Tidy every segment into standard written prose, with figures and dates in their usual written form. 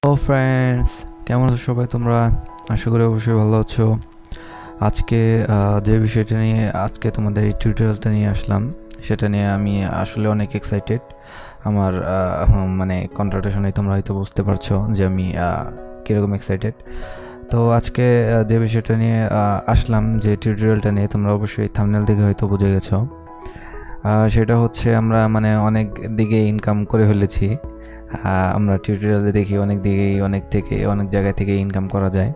Hello friends, কেমন আছো সবাই? তোমরা আশা করি অবশ্যই ভালো আছো। আজকে যে বিষয়টা নিয়ে আজকে তোমাদের এই টিউটোরিয়ালটা নিয়ে আসলাম, সেটা নিয়ে আমি আসলে অনেক এক্সাইটেড। আমার মানে কণ্ঠটা শুনে তোমরা হয়তো বুঝতে পারছো যে আমি কীরকম এক্সাইটেড। তো আজকে যে বিষয়টা নিয়ে আসলাম, যে টিউটোরিয়ালটা নিয়ে, তোমরা অবশ্যই থাম্বনেল দেখে হয়তো বুঝে গেছো। সেটা হচ্ছে আমরা মানে অনেক দিকে ইনকাম করে ফেলেছি। আমরা টিউটোরিয়ালে দেখি অনেক জায়গা থেকে ইনকাম করা যায়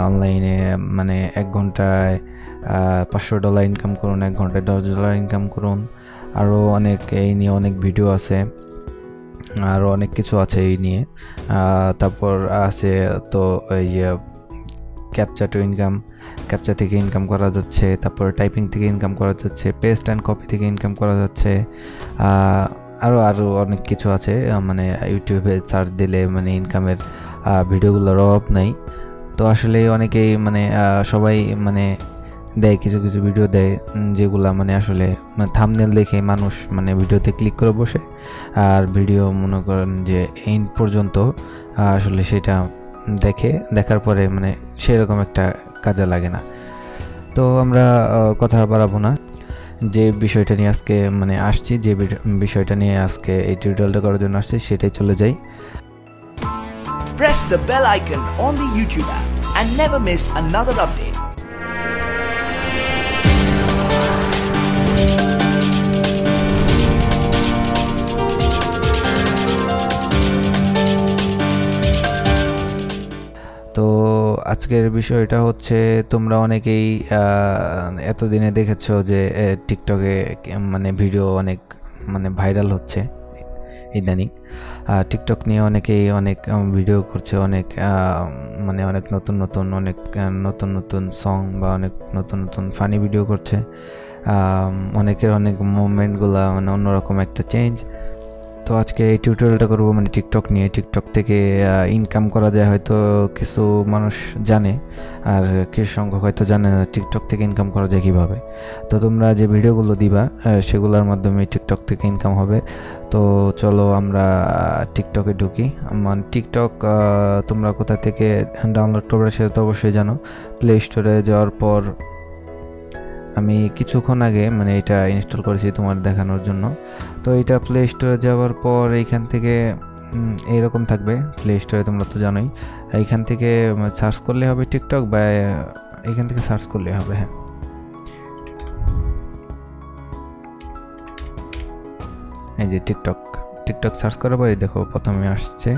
অনলাইনে। মানে 1 ঘন্টায় $500 ইনকাম করুন, 1 ঘন্টায় $10 ইনকাম করুন। আরও অনেক এই নিয়ে অনেক ভিডিও আছে, আরও অনেক কিছু আছে এই নিয়ে। তারপর আছে তো এই ক্যাপচা টু ইনকাম, ক্যাপচা থেকে ইনকাম করা যাচ্ছে। তারপর টাইপিং থেকে ইনকাম করা যাচ্ছে, পেস্ট অ্যান্ড কপি থেকে ইনকাম করা যাচ্ছে। আরও অনেক কিছু আছে। মানে ইউটিউবে সার্চ দিলে মানে ইনকামের ভিডিওগুলোর অভাব নাই। তো আসলে অনেকেই মানে সবাই মানে দেয়, কিছু কিছু ভিডিও দেয় যেগুলা মানে আসলে থাম্বনেল দেখে মানুষ মানে ভিডিওতে ক্লিক করে বসে, আর ভিডিও মনে করেন যে এন্ড পর্যন্ত আসলে সেটা দেখার পরে মানে সেরকম একটা কাজে লাগে না। তো আমরা কথা বাড়াবো না, যে বিষয়টা নিয়ে আজকে মানে আসছি, যে বিষয়টা নিয়ে আজকে এই টিউটোরিয়ালটা করার জন্য আসছি, সেটাই চলে যাই। Press the bell icon on the YouTube app and never miss another update. তো আজকের বিষয়টা হচ্ছে, তোমরা অনেকেই এতদিনে দেখেছো যে টিকটকে মানে ভিডিও অনেক মানে ভাইরাল হচ্ছে ইদানিং। টিকটক নিয়ে অনেকেই অনেক ভিডিও করছে, অনেক মানে অনেক নতুন নতুন সং বা অনেক নতুন ফানি ভিডিও করছে। অনেকের অনেক মুভমেন্টগুলো মানে অন্যরকম একটা চেঞ্জ। তো আজকে এই টিউটোরিয়ালটা করব মানে টিকটক নিয়ে। টিকটক থেকে ইনকাম করা যায় হয়তো কিছু মানুষ জানে, আর কিছু সংখ্যক হয়তো জানে না টিকটক থেকে ইনকাম করা যায় কীভাবে। তো তোমরা যে ভিডিওগুলো দিবা সেগুলোর মাধ্যমে টিকটক থেকে ইনকাম হবে। তো চলো আমরা টিকটকে ঢুকি। মানে টিকটক তোমরা কোথা থেকে ডাউনলোড করবে সেটা তো অবশ্যই জানো। প্লে স্টোরে যাওয়ার পর, আমি কিছুক্ষণ আগে মানে এটা ইনস্টল করেছি তোমার দেখানোর জন্য। তো এটা প্লে স্টোরে যাওয়ার পর এইখান থেকে এইরকম থাকবে। প্লে স্টোরে তোমরা তো জানোই, এইখান থেকে সার্চ করলে হবে টিকটক, বা এইখান থেকে সার্চ করলে হবে। হ্যাঁ, এই যে টিকটক সার্চ করার পরে দেখো প্রথমে আসছে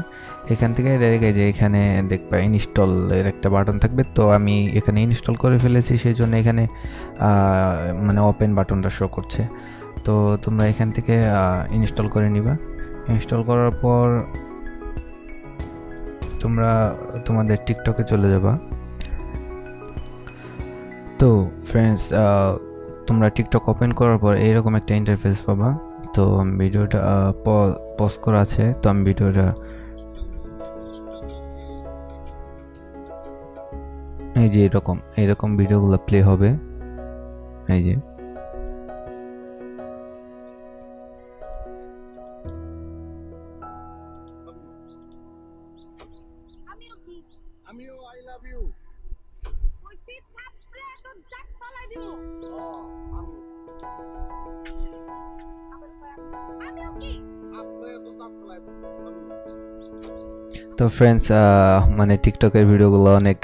এখান থেকে ডাইরেক্ট এই যে এখানে দেখবা ইনস্টল এর একটা বাটন থাকবে। তো আমি এখানে ইনস্টল করে ফেলেছি, সেই জন্য এখানে মানে ওপেন বাটনটা শো করছে। তো তোমরা এখান থেকে ইনস্টল করে নিবা। ইনস্টল করার পর তোমরা তোমাদের টিকটকে চলে যাবা। তো ফ্রেন্ডস, তোমরা টিকটক ওপেন করার পর এইরকম একটা ইন্টারফেস পাবা। তো ভিডিওটা পজ করা আছে, তো আমি ভিডিওটা এই যে এরকম ভিডিওগুলো প্লে হবে। এই যে আমিও আই লাভ ইউ কইছি থাপড়ে তো জাক ফালাই দিও। আমিও কি আপনি তো জাক ফালাই দিও। তো ফ্রেন্ডস, মানে টিকটকের ভিডিওগুলো অনেক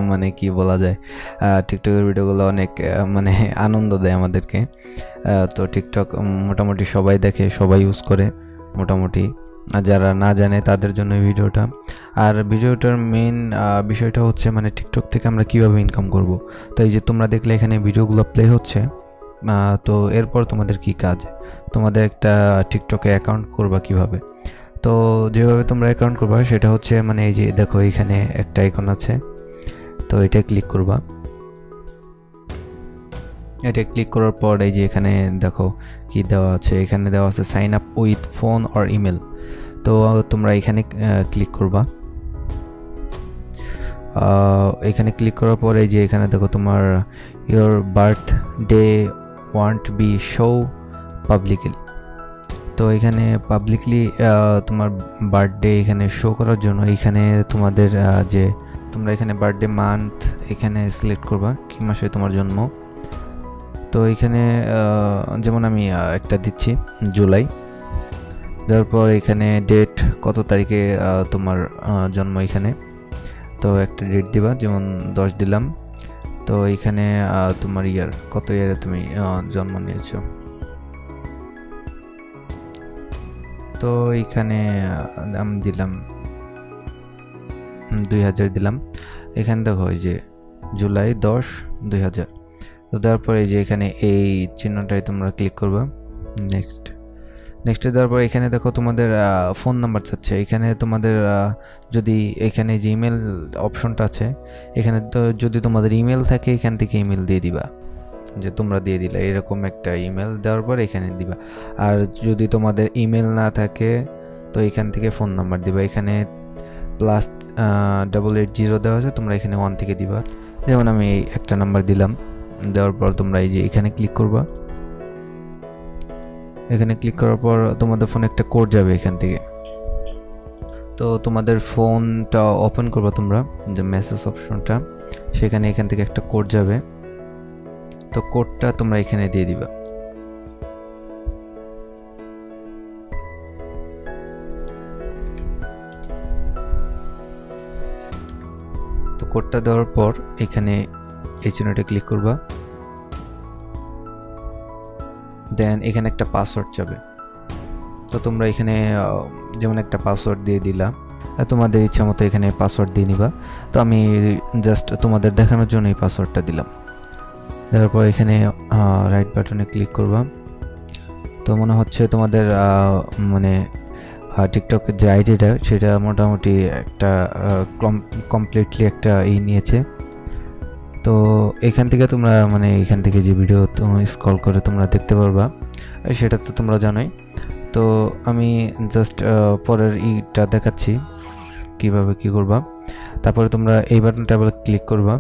মানে কি বলা যায়, টিকটকের ভিডিওগুলো অনেক মানে আনন্দ দেয় আমাদেরকে। তো টিকটক মোটামুটি সবাই দেখে, সবাই ইউজ করে মোটামুটি। আর যারা না জানে তাদের জন্য এই ভিডিওটা। আর ভিডিওটার মেইন বিষয়টা হচ্ছে মানে টিকটক থেকে আমরা কিভাবে ইনকাম করব। তো এই যে তোমরা দেখলে এখানে ভিডিওগুলো প্লে হচ্ছে। তো এরপর তোমাদের কি কাজ, তোমাদের একটা টিকটকে অ্যাকাউন্ট করবা কিভাবে। তো যেভাবে তোমরা অ্যাকাউন্ট করবা সেটা হচ্ছে মানে এই যে দেখো এখানে একটা আইকন আছে, তো এটা ক্লিক করবা। এটা ক্লিক করার পর এই যে এখানে দেখো কি দেওয়া আছে, এখানে দেওয়া আছে sign up with phone or email. তো তোমরা এখানে ক্লিক করবা। এখানে ক্লিক করার পর এই যে এখানে দেখো তোমার your birthday won't be show publicly. তো এখানে পাবলিকলি তোমার বার্থডে এখানে শো করার জন্য এখানে তোমাদের যে তোমরা এখানে বার্থডে মান্থ এখানে সিলেক্ট করবা কি মাসে তোমার জন্ম। তো এখানে যেমন আমি একটা দিচ্ছি জুলাই, দেওয়ার পর এখানে ডেট কত তারিখে তোমার জন্ম এখানে, তো একটা ডেট দিবা, যেমন 10 দিলাম। তো এখানে তোমার ইয়ার কত ইয়ারে তুমি জন্ম নিয়েছো, তো এইখানে আমি দিলাম 2000 দিলাম। এখানে দেখো এই যে জুলাই 10 2000। তো দেওয়ার পরে যে এখানে এই চিহ্নটাই তোমরা ক্লিক করবা, নেক্সটে দেওয়ার পর এখানে দেখো তোমাদের ফোন নাম্বার চাচ্ছে। এখানে তোমাদের যদি এখানে যে ইমেল অপশনটা আছে এখানে, তো যদি তোমাদের ইমেল থাকে এখান থেকে ইমেল দিয়ে দিবা, যে তোমরা দিয়ে দিলে এরকম একটা ইমেল দেওয়ার পর এখানে দিবা। আর যদি তোমাদের ইমেল না থাকে তো এখান থেকে ফোন নাম্বার দিবা। এখানে +880 দেওয়া আছে, তোমরা এখানে 1 থেকে দিবা। যেমন আমি একটা নাম্বার দিলাম, দেওয়ার পর তোমরা এই যে এখানে ক্লিক করবা। এখানে ক্লিক করার পর তোমাদের ফোনে একটা কোড যাবে এখান থেকে। তো তোমাদের ফোনটা ওপেন করবা তোমরা, যে মেসেজ অপশনটা, সেখানে এখান থেকে একটা কোড যাবে। তো কোডটা তোমরা এখানে দিয়ে দিবা। তো কোডটা দেওয়ার পর এখানে এই চিহ্নটা ক্লিক করবা, দেন এখানে একটা পাসওয়ার্ড যাবে। তো তোমরা এখানে যেমন একটা পাসওয়ার্ড দিয়ে দিলা, তোমাদের ইচ্ছা মতো এখানে পাসওয়ার্ড দিয়ে নিবা। তো আমি জাস্ট তোমাদের দেখানোর জন্য এই পাসওয়ার্ডটা দিলাম। দেওয়ার পর এখানে রাইট বাটনে ক্লিক করবা। তো মনে হচ্ছে তোমাদের মানে টিকটকের যে আইডিটা সেটা মোটামুটি একটা কমপ্লিটলি একটা নিয়েছে। তো এখান থেকে তোমরা মানে এখান থেকে যে ভিডিও স্ক্রল করে তোমরা দেখতে পারবা, সেটা তো তোমরা জানোই। তো আমি জাস্ট পরের ইটা দেখাচ্ছি কিভাবে কি করবা। তারপরে তোমরা এই বাটনটা আবার ক্লিক করবা।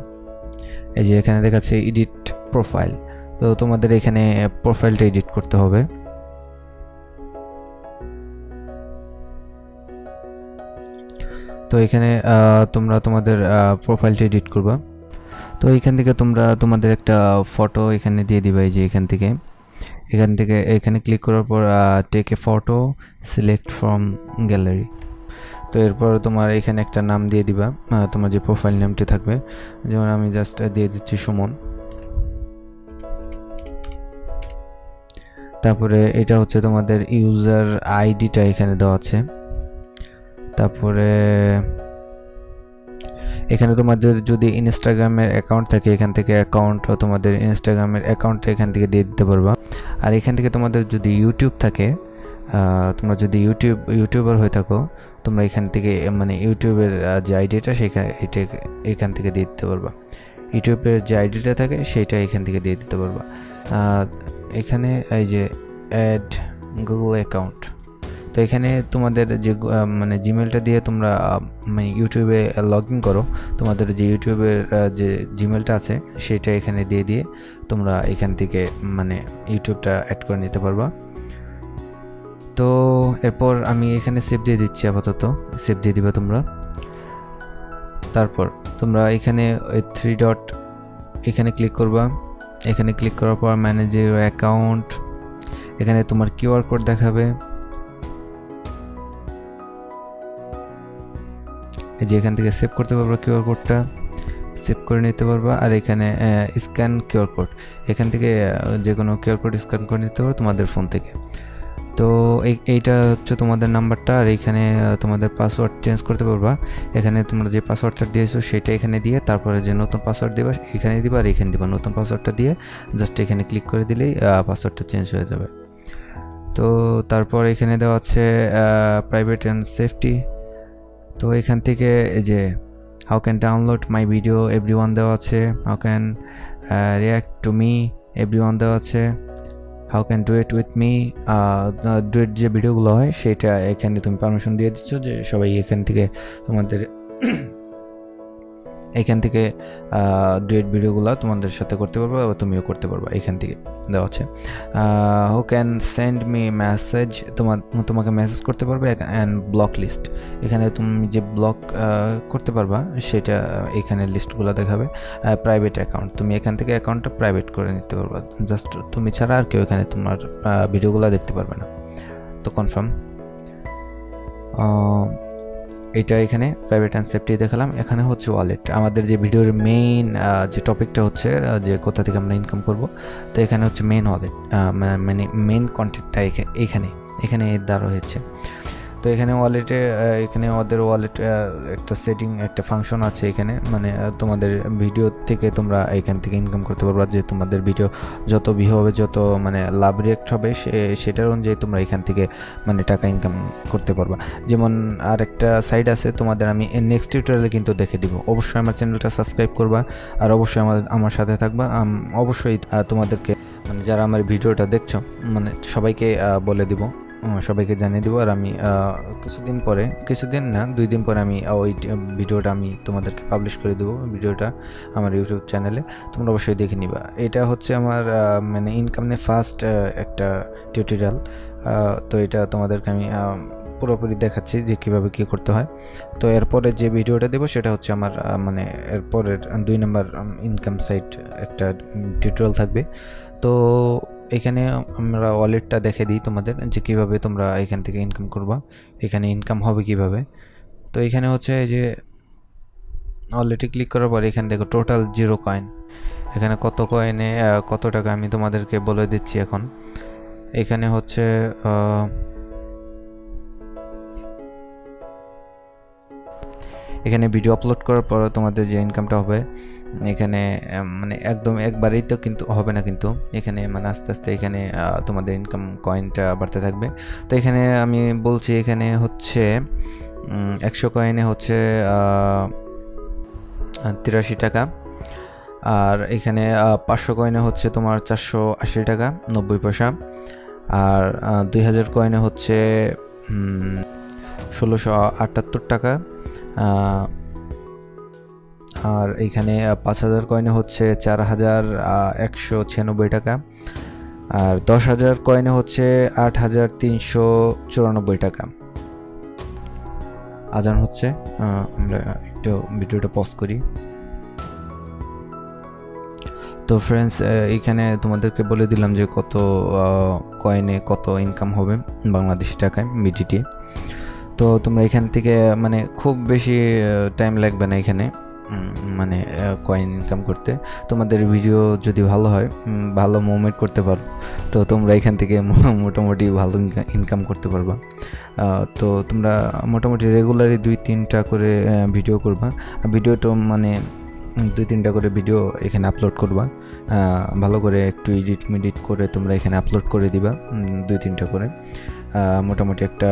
এই যে এখানে দেখাচ্ছে এডিট প্রোফাইল। তো তোমাদের এখানে প্রোফাইলটা এডিট করতে হবে। তো এখানে তোমরা তোমাদের প্রোফাইলটা এডিট করবা। তো এখান থেকে তোমরা তোমাদের একটা ফটো এখানে দিয়ে দিবা। এই যে এখান থেকে এখানে ক্লিক করার পর take a photo, select from gallery. তো এরপর তোমার এখানে একটা নাম দিয়ে দিবা, তোমার যে প্রোফাইল নেমটি থাকবে। যেমন আমি জাস্ট দিয়ে দিচ্ছি সুমন। তারপরে এটা হচ্ছে তোমাদের ইউজার আইডিটা এখানে দেওয়া আছে। তারপরে এখানে তোমাদের যদি ইনস্টাগ্রামের অ্যাকাউন্ট থাকে এখান থেকে অ্যাকাউন্ট, তোমাদের ইনস্টাগ্রামের অ্যাকাউন্টটা এখান থেকে দিয়ে দিতে পারবা। আর এখান থেকে তোমাদের যদি ইউটিউব থাকে, তোমরা যদি ইউটিউবার হয়ে থাকো, তোমরা এখান থেকে মানে ইউটিউবের যে আইডিটা এটা এখান থেকে দিয়ে দিতে পারবা। ইউটিউবের যে আইডিটা থাকে সেটা এখান থেকে দিয়ে দিতে পারবা। এখানে এই যে অ্যাড গুগল অ্যাকাউন্ট, তো এখানে তোমাদের যে মানে জিমেলটা দিয়ে তোমরা মানে ইউটিউবে লগ ইন করো, তোমাদের যে ইউটিউবের যে জিমেলটা আছে সেটা এখানে দিয়ে তোমরা এখান থেকে মানে ইউটিউবটা অ্যাড করে নিতে পারবা। তো এরপর আমি এখানে সেভ দিয়ে দিচ্ছি, আপাতত সেভ দিয়ে দিবা তোমরা। তারপর তোমরা এখানে ওই 3 ডট এখানে ক্লিক করবা। এখানে ক্লিক করার পর ম্যানেজ ইউর অ্যাকাউন্ট, এখানে তোমার কিউআর কোড দেখাবে। এই যে এখান থেকে সেভ করতে পারবা, কিউআর কোডটা সেভ করে নিতে পারবা। আর এখানে স্ক্যান কিউআর কোড, এখান থেকে যে কোনো কিউআর কোড স্ক্যান করে নিতে পারো তোমাদের ফোন থেকে। তো এইটা হচ্ছে তোমাদের নাম্বারটা। আর এখানে তোমাদের পাসওয়ার্ড চেঞ্জ করতে পারবা। এখানে তোমরা যে পাসওয়ার্ডটা দিয়েছো সেটা এখানে দিয়ে, তারপরে যে নতুন পাসওয়ার্ড দিবা এখানে দিবা, আর এখানে দিবা নতুন পাসওয়ার্ডটা দিয়ে জাস্ট এখানে ক্লিক করে দিলেই পাসওয়ার্ডটা চেঞ্জ হয়ে যাবে। তো তারপর এখানে দেওয়া আছে প্রাইভেট অ্যান্ড সেফটি। তো এখান থেকে এই যে how can download my video everyone দেওয়া আছে, how can react to me everyone দেওয়া আছে, how can do it with me, duet যে ভিডিওগুলো হয় সেটা এখানে তুমি পারমিশন দিয়ে দিচ্ছ যে সবাই এখান থেকে তোমাদের এইখান থেকে ডুয়েট ভিডিওগুলো তোমাদের সাথে করতে পারবা বা তুমিও করতে পারবা। এইখান থেকে দেওয়া আছে who can send me message, তোমাকে মেসেজ করতে পারবে, অ্যান্ড ব্লক লিস্ট, এখানে তুমি যে ব্লক করতে পারবা সেটা এখানে লিস্টগুলো দেখাবে। প্রাইভেট অ্যাকাউন্ট, তুমি এখান থেকে অ্যাকাউন্টটা প্রাইভেট করে নিতে পারবা, জাস্ট তুমি ছাড়া আর কেউ এখানে তোমার ভিডিওগুলো দেখতে পারবে না। তো কনফার্ম, এটা এখানে প্রাইভেট অ্যান্ড সেফটি দেখালাম। এখানে হচ্ছে ওয়ালেট, আমাদের যে ভিডিওর মেইন যে টপিকটা হচ্ছে যে কোথা থেকে আমরা ইনকাম করব। তো এখানে হচ্ছে মেইন ওয়ালেট, মানে মেইন কন্টেন্টটা এখানে দেওয়া রয়েছে। তো এখানে ওয়ালেটে এখানে ওদের ওয়ালেট একটা সেটিং, একটা ফাংশন আছে এখানে, মানে তোমাদের ভিডিও থেকে তোমরা এখান থেকে ইনকাম করতে পারবা, যে তোমাদের ভিডিও যত ভিউ হবে, যত মানে লাভ রিয়েক্ট হবে, সেটার অনুযায়ী তোমরা এখান থেকে মানে টাকা ইনকাম করতে পারবা। যেমন আর একটা সাইট আছে, তোমাদের আমি নেক্সট টিউটোরিয়ালে কিন্তু দেখে দিব। অবশ্যই আমার চ্যানেলটা সাবস্ক্রাইব করবা, আর অবশ্যই আমার সাথে থাকবা। অবশ্যই তোমাদেরকে মানে যারা আমার ভিডিওটা দেখছো মানে সবাইকে বলে দিব, সবাইকে জানিয়ে দেবো। আর আমি কিছুদিন না 2 দিন পরে আমি ওই ভিডিওটা আমি তোমাদেরকে পাবলিশ করে দেবো, ভিডিওটা আমার ইউটিউব চ্যানেলে, তোমরা অবশ্যই দেখে নিবা। এটা হচ্ছে আমার মানে ইনকামে ফার্স্ট একটা টিউটোরিয়াল। তো এটা তোমাদেরকে আমি পুরোপুরি দেখাচ্ছি যে কীভাবে কী করতে হয়। তো এরপরে যে ভিডিওটা দেবো সেটা হচ্ছে আমার মানে এরপরের 2 নম্বর ইনকাম সাইট একটা টিউটোরিয়াল থাকবে। তো এখানে আমরা ওয়ালেটটা দেখে দিই তোমাদের, যে কীভাবে তোমরা এখান থেকে ইনকাম করবা, এখানে ইনকাম হবে কিভাবে। তো এখানে হচ্ছে যে ওয়ালেটে ক্লিক করার পর এখানে দেখো টোটাল 0 কয়েন, এখানে কত কয়েনে কত টাকা আমি তোমাদেরকে বলে দিচ্ছি এখন। এখানে হচ্ছে এখানে ভিডিও আপলোড করার পর তোমাদের যে ইনকামটা হবে এখানে মানে একদম একবারেই তো কিন্তু হবে না, কিন্তু এখানে মানে আস্তে আস্তে এখানে তোমাদের ইনকাম কয়েনটা বাড়তে থাকবে। তো এখানে আমি বলছি এখানে হচ্ছে 100 কয়েনে হচ্ছে 83 টাকা, আর এখানে 500 কয়েনে হচ্ছে তোমার 480 টাকা 90 পয়সা, আর 2000 কয়েনে হচ্ছে 1678 টাকা, আর এইখানে 5000 কয়েনে হচ্ছে 4196 টাকা, আর 10,000 কয়েনে হচ্ছে 8394 টাকা। আজান হচ্ছে, আমরা একটু ভিডিওটা পজ করি। তো ফ্রেন্ডস, এইখানে তোমাদেরকে বলে দিলাম যে কত কয়েনে কত ইনকাম হবে বাংলাদেশি টাকায় বিডিটি। তো তোমরা এখান থেকে মানে খুব বেশি টাইম লাগবে না এখানে মানে কয়েন ইনকাম করতে। তোমাদের ভিডিও যদি ভালো হয়, ভালো মুভমেন্ট করতে পারো, তো তোমরা এখান থেকে মোটামুটি ভালো ইনকাম করতে পারবা। তো তোমরা মোটামুটি রেগুলারই 2-3টা করে ভিডিও করবা, ভিডিওটা মানে 2-3টা করে ভিডিও এখানে আপলোড করবা, ভালো করে একটু এডিট করে তোমরা এখানে আপলোড করে দিবা 2-3টা করে। মোটামুটি একটা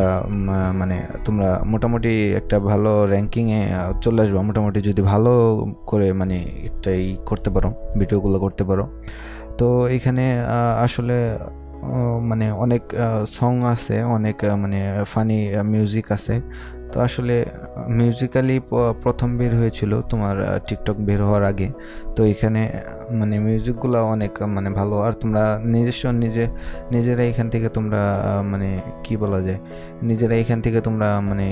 মানে তোমরা মোটামুটি একটা ভালো র্যাঙ্কিংয়ে চলে আসবা, মোটামুটি যদি ভালো করে মানে একটা করতে পারো, ভিডিওগুলো করতে পারো। তো এখানে আসলে মানে অনেক সং আছে, অনেক মানে ফানি মিউজিক আছে। তো আসলে মিউজিক্যালি প্রথম বের হয়েছিল তোমার টিকটক বের হওয়ার আগে। তো এখানে মানে মিউজিকগুলো অনেক মানে ভালো, আর তোমরা নিজেরা এখান থেকে তোমরা মানে কি বলা যায়, নিজেরা এখান থেকে তোমরা মানে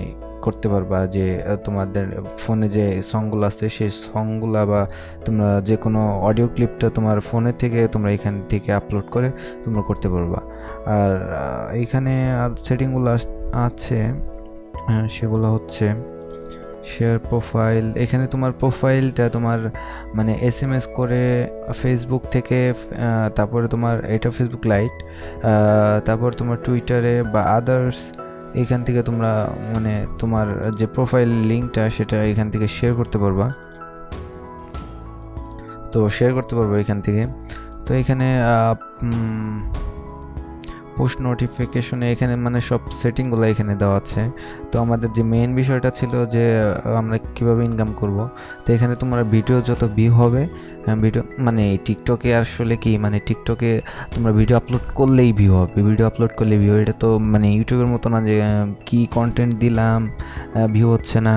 করতে পারবা, যে তোমাদের ফোনে যে সংগুলো আছে সেই সংগুলা, বা তোমরা যে কোনো অডিও ক্লিপটা তোমার ফোনে থেকে তোমরা এখান থেকে আপলোড করে তোমরা করতে পারবা। আর এইখানে আর সেটিংগুলো আছে, সেগুলো হচ্ছে শেয়ার প্রোফাইল। এখানে তোমার প্রোফাইলটা তোমার মানে SMS করে ফেসবুক থেকে, তারপরে তোমার এটা ফেসবুক লাইট, তারপর তোমার টুইটারে বা আদার্স, এখান থেকে তোমরা মানে তোমার যে প্রোফাইল লিঙ্কটা সেটা এখান থেকে শেয়ার করতে পারবা। তো শেয়ার করতে পারবো এখান থেকে। তো এখানে পুশ নোটিফিকেশনে এখানে মানে সব সেটিংগুলো এখানে দেওয়া আছে। তো তো আমাদের যে মেইন বিষয়টা ছিল যে আমরা কিভাবে ইনকাম করব। তো এখানে তোমরা ভিডিও যত ভিউ হবে, ভিডিও মানে টিকটকে আসলে কি মানে টিকটকে তোমরা ভিডিও আপলোড করলেই ভিউ হবে, ভিডিও আপলোড করলেই ভিউ। এটা তো মানে ইউটিউবের মতো না যে কি কন্টেন্ট দিলাম ভিউ হচ্ছে না,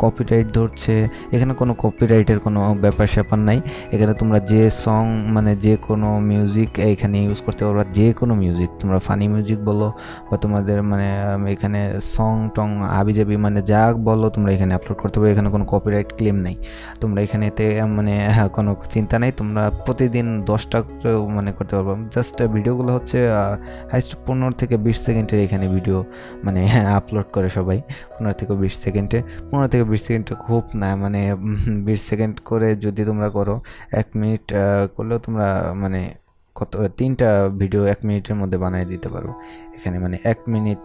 কপিরাইট ধরছে। এখানে কোনো কপিরাইটের কোনো ব্যাপার স্যাপার নাই। এখানে তোমরা যে সং মানে যে কোনো মিউজিক এখানে ইউজ করতে পারবা, যে কোনো মিউজিক তোমরা ফানি মিউজিক বলো বা তোমাদের মানে এখানে সং টং হাবিজাবি মানে যা বলো তোমরা এখানে আপলোড করতে পারো। এখানে কোনো কপিরাইট ক্লেম নেই। তোমরা এখানেতে মানে কোনো চিন্তা নেই, তোমরা প্রতিদিন 10টা মানে করতে পারবো। জাস্ট ভিডিওগুলো হচ্ছে হাইস্ট 15 থেকে 20 সেকেন্ডের এখানে ভিডিও মানে আপলোড করে সবাই 15 থেকে 20 সেকেন্ডে। 15 থেকে 20 সেকেন্ড খুব না, মানে 20 সেকেন্ড করে যদি তোমরা করো 1 মিনিট করলেও তোমরা মানে কত 3টা ভিডিও 1 মিনিটের মধ্যে বানিয়ে দিতে পারো এখানে। মানে 1 মিনিট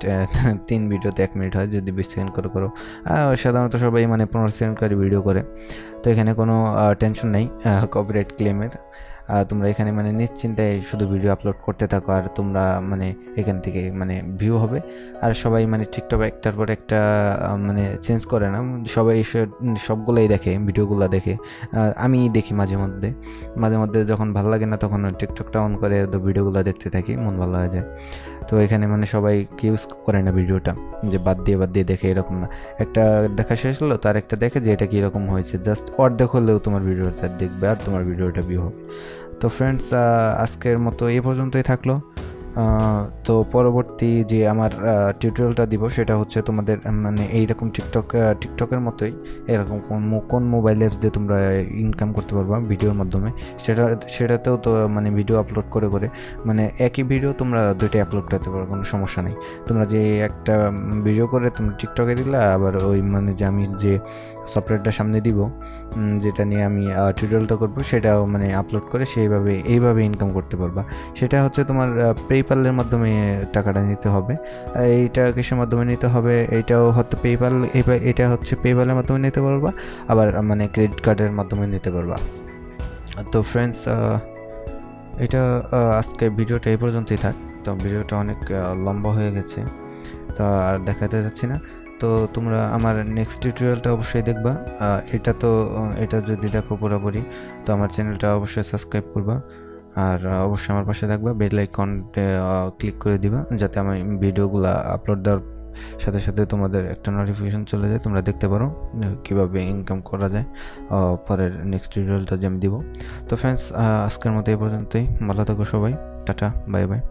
3 ভিডিওতে 1 মিনিট হয় যদি 20 সেকেন্ড করে করো। সাধারণত সবাই মানে 15 সেকেন্ড করে ভিডিও করে। তো এখানে কোনো টেনশন নেই কপিরাইট ক্লেমের। তোমরা এখানে মানে নিশ্চিন্তায় শুধু ভিডিও আপলোড করতে থাকো, আর তোমরা মানে এখান থেকে মানে ভিউ হবে। আর সবাই মানে টিকটক একটার পর একটা মানে চেঞ্জ করে না, সবাই এসে সবগুলাই দেখে, ভিডিওগুলো দেখে। আমি দেখি মাঝে মধ্যে যখন ভালো লাগে না তখন টিকটকটা অন করে তো ভিডিওগুলো দেখতে থাকি, মন ভালো হয়ে যায়। তো এখানে মানে সবাই ইউজ করে না ভিডিওটা যে বাদ দিয়ে দেখে, এরকম না। একটা দেখা শেষ হলো তার একটা দেখে যে এটা কীরকম হয়েছে, জাস্ট অর্ধেক হলেও তোমার ভিডিওটা দেখবে আর তোমার ভিডিওটা ভিউ হবে। তো ফ্রেন্ডস, আজকের মতো এই পর্যন্তই থাকলো। তো পরবর্তী যে আমার টিউটোরিয়ালটা দিব সেটা হচ্ছে তোমাদের মানে এইরকম টিকটকের মতোই এরকম কোন মোবাইল অ্যাপস দিয়ে তোমরা ইনকাম করতে পারবা ভিডিওর মাধ্যমে, সেটাতেও তো মানে ভিডিও আপলোড করে মানে একই ভিডিও তোমরা দুইটাই আপলোড করতে পারো, কোনো সমস্যা নেই। তোমরা যে একটা ভিডিও করে তোমরা টিকটকে দিলা, আবার ওই মানে যে আমি যে সফটওয়্যারটা সামনে দিব যেটা নিয়ে আমি টিউটোরিয়ালটা করবো সেটাও মানে আপলোড করে এইভাবে ইনকাম করতে পারবা। সেটা হচ্ছে তোমার পেপ্যালের মাধ্যমে টাকাটা নিতে হবে। আর এইটা কিসের মাধ্যমে নিতে হবে, এইটাও হয়তো এটা হচ্ছে পেপ্যালের মাধ্যমে নিতে পারবা, আবার মানে ক্রেডিট কার্ডের মাধ্যমে নিতে পারবা। তো ফ্রেন্ডস, এটা আজকে ভিডিওটা এই পর্যন্তই থাক। তো ভিডিওটা অনেক লম্বা হয়ে গেছে, তো আর দেখাতে যাচ্ছি না। তো তোমরা আমার নেক্সট টিউটোরিয়ালটা অবশ্যই দেখবা। এটা যদি দেখো পুরোপুরি, তো আমার চ্যানেলটা অবশ্যই সাবস্ক্রাইব করবা, আর অবশ্যই আমার পাশে থাকবা, বেল আইকন ক্লিক করে দিবা যাতে আমি ভিডিওগুলো আপলোড দেওয়ার সাথে সাথে তোমাদের একটা নোটিফিকেশন চলে যায়, তোমরা দেখতে পারো কীভাবে ইনকাম করা যায় পরের নেক্সট টিউটোরিয়ালটা যে আমি দিব। তো ফ্রেন্ডস, আজকের মতো এই পর্যন্তই। ভালো থাকো সবাই, টাটা, বাই বাই।